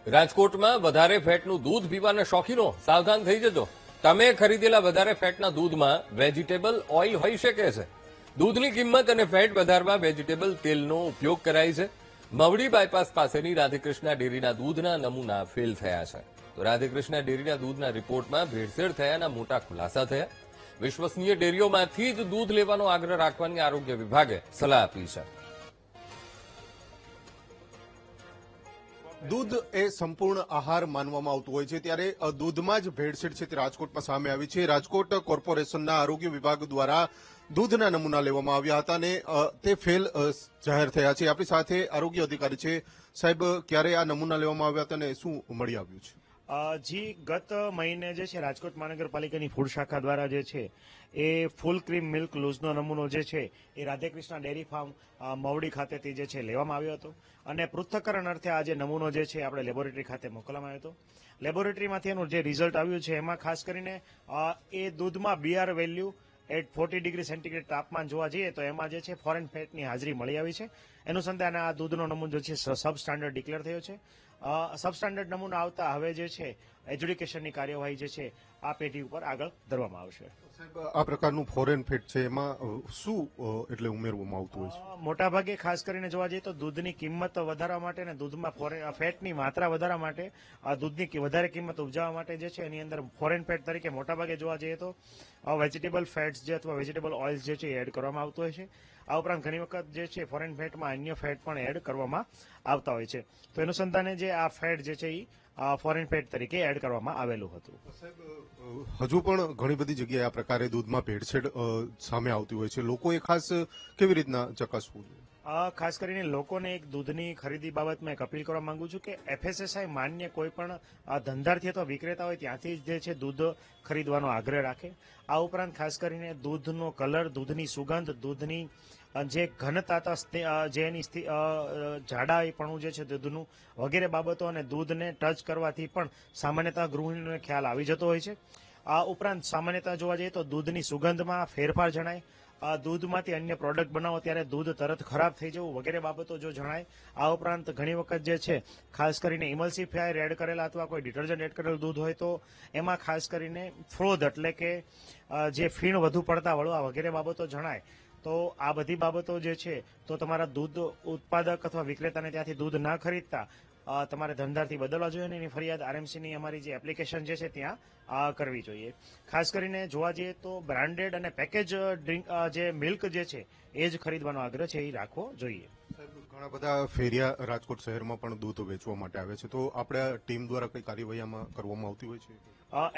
રાજકોટમાં વધારે ફેટનું દૂધ પીવાના શોખીનો સાવધાન થઈ જજો. તમે ખરીદેલા વધારે ફેટના દૂધમાં વેજીટેબલ ઓઇલ હોઈ શકે છે. દૂધની કિંમત અને ફેટ વધારવા વેજીટેબલ તેલનો ઉપયોગ કરાય છે. મવડી બાયપાસ પાસેની રાધેકૃષ્ણ ડેરીના દૂધના નમૂના ફેલ થયા છે. તો રાધેકૃષ્ણ ડેરીના દૂધના રિપોર્ટમાં ભેળસેળ થયાના મોટા ખુલાસા થયા. વિશ્વસનીય ડેરીઓમાંથી જ દૂધ લેવાનો આગ્રહ રાખવાની આરોગ્ય વિભાગે સલાહ આપી છે. દૂધ એ સંપૂર્ણ આહાર માનવામાં આવતું હોય છે, ત્યારે દૂધમાં જ ભેળસેળ છે તે રાજકોટમાં સામે આવી છે. રાજકોટ કોર્પોરેશનના આરોગ્ય વિભાગ દ્વારા દૂધના નમૂના લેવામાં આવ્યા હતા અને તે ફેલ જાહેર થયા છે. આપણી સાથે આરોગ્ય અધિકારી છે. સાહેબ, ક્યારે આ નમૂના લેવામાં આવ્યા હતા અને શું મળી આવ્યું છે? જી, ગત મહિને જે છે રાજકોટ મહાનગરપાલિકાની ફૂડ શાખા દ્વારા જે છે એ ફૂલ ક્રીમ મિલ્ક લૂઝનો નમૂનો જે છે એ રાધેકૃષ્ણ ડેરી ફાર્મ મવડી ખાતેથી જે છે લેવામાં આવ્યો હતો અને પૃથ્થકરણ અર્થે આ જે નમૂનો જે છે આપણે લેબોરેટરી ખાતે મોકલવામાં આવ્યો હતો. લેબોરેટરીમાંથી એનું જે રિઝલ્ટ આવ્યું છે એમાં ખાસ કરીને એ દૂધમાં BR value at 40 degree centigrade તાપમાન જોવા જઈએ તો એમાં જે છે ફોરેન ફેટની હાજરી મળી આવી છે. અનુસંધાને આ દૂધનો નમૂનો જે છે સબ સ્ટાન્ડર્ડ ડિક્લેર થયો છે. સબસ્ટાન્ડર્ડ નમૂના આવતા હવે જે છે એજ્યુડિકેશનની કાર્યવાહી જે છે આ પેઢી ઉપર આગળ ધરવામાં આવશે. સાહેબ, આ પ્રકારનું ફોરેન ફેટ છે એમાં શું એટલે ઉમેરવામાં આવતું હોય છે? મોટાભાગે ખાસ કરીને જોવા જઈએ તો દૂધની કિંમત વધારવા માટે અને દૂધમાં ફેટની માત્રા વધારવા માટે દૂધની વધારે કિંમત ઉપજાવવા માટે જે છે એની અંદર ફોરેન ફેટ તરીકે મોટાભાગે જોવા જઈએ તો વેજીટેબલ ફેટ્સ જે અથવા વેજીટેબલ ઓઇલ્સ જે છે એ એડ કરવામાં આવતું હોય છે. આ ઉપરાંત ઘણી વખત જે છે ફોરેન ફેટમાં અન્ય ફેટ પણ એડ કરવામાં આવતા હોય છે. તો અનુસંધાને જે આ ફેટ જે છે એ ફોરેન ફેટ તરીકે એડ કરવામાં આવેલું હતું. સાહેબ, હજુ પણ ઘણી બધી જગ્યાએ આ પ્રકારે દૂધમાં ભેળસેળ સામે આવતી હોય છે. લોકોએ ખાસ કેવી રીતના ચકાસવું જોઈએ? ખાસ કરીને લોકોને એક દૂધની ખરીદી બાબતમાં એક અપીલ કરવા માંગુ છું કે એફએસએસઆઈ માન્ય કોઈ પણ ધંધાર્થી અથવા વિક્રેતા હોય ત્યાંથી જે છે દૂધ ખરીદવાનો આગ્રહ રાખે. આ ઉપરાંત ખાસ કરીને દૂધનો કલર, દૂધની સુગંધ, દૂધની જે ઘનતા, જે એની જાડાઈપણું જે છે દૂધનું વગેરે બાબતો અને દૂધને ટચ કરવાથી પણ સામાન્યતઃ ગૃહિણીઓને ખ્યાલ આવી જતો હોય છે. આ ઉપરાંત સામાન્યતઃ જોવા જઈએ તો દૂધની સુગંધમાં ફેરફાર જણાય, દૂધમાંથી અન્ય પ્રોડક્ટ બનાવો ત્યારે દૂધ તરત ખરાબ થઈ જવું વગેરે બાબતો જો જણાય. આ ઉપરાંત ઘણી વખત જે છે ખાસ કરીને ઇમલ્સિફાયર એડ કરેલા અથવા કોઈ ડિટર્જન્ટ એડ કરેલું દૂધ હોય તો એમાં ખાસ કરીને ફ્રોધ એટલે કે જે ફીણ વધુ પડતા વળવા વગેરે બાબતો જણાય. તો આ બધી બાબતો જે છે તો તમારા દૂધ ઉત્પાદક અથવા વિક્રેતાને ત્યાંથી દૂધ ના ખરીદતા તમારે ધંધાથી બદલવા જોઈએ અને એની ફરિયાદ આરએમસીની અમારી જે એપ્લિકેશન જે છે ત્યાં કરવી જોઈએ. ખાસ કરીને જોવા જઈએ તો બ્રાન્ડેડ અને પેકેજ ડ્રિંક જે મિલ્ક જે છે એ જ ખરીદવાનો આગ્રહ છે એ રાખવો જોઈએ. ઘણા બધા ફેરિયા રાજકોટ શહેરમાં પણ દૂધ વેચવા માટે આવે છે, તો આપણે ટીમ દ્વારા કઈ કાર્યવાહી કરવામાં આવતી હોય છે?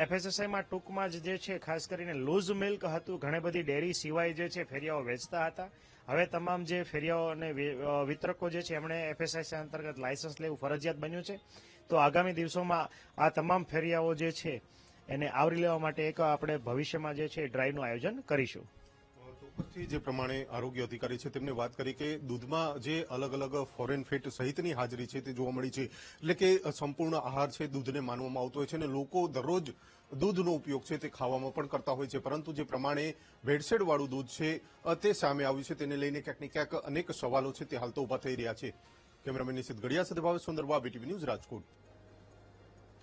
એફએસએસઆઈમાં ટૂંકમાં જ જે છે ખાસ કરીને લૂઝ મિલ્ક હતું. ઘણી બધી ડેરી સિવાય જે છે ફેરિયાઓ વેચતા હતા. હવે તમામ જે ફેરિયાઓ અને વિતરકો જે છે એમણે એફએસએસઆઈ અંતર્ગત લાયસન્સ લેવું ફરજિયાત બન્યું છે. તો આગામી દિવસોમાં આ તમામ ફેરિયાઓ જે છે એને આવરી લેવા માટે એક આપણે ભવિષ્યમાં જે છે ડ્રાઈવનું આયોજન કરીશું. ઉપરથી જે પ્રમાણે આરોગ્ય અધિકારી છે તેમને વાત કરી કે દૂધમાં જે અલગ અલગ ફોરેન ફેટ સહિતની હાજરી છે તે જોવા મળી છે, એટલે કે સંપૂર્ણ આહાર છે દૂધને માનવામાં આવતો હોય છે અને લોકો દરરોજ દૂધનો ઉપયોગ છે તે ખાવામાં પણ કરતા હોય છે, પરંતુ જે પ્રમાણે ભેળસેળવાળું દૂધ છે તે સામે આવ્યું છે તેને લઈને ક્યાંક ને ક્યાંક અનેક સવાલો છે તે હાલ તો ઉભા થઈ રહ્યા છે. કેમેરામેન નિશિત ગડિયા સાથે ભાવેશ સુંદરવા, બીટીવી ન્યૂઝ, રાજકોટ.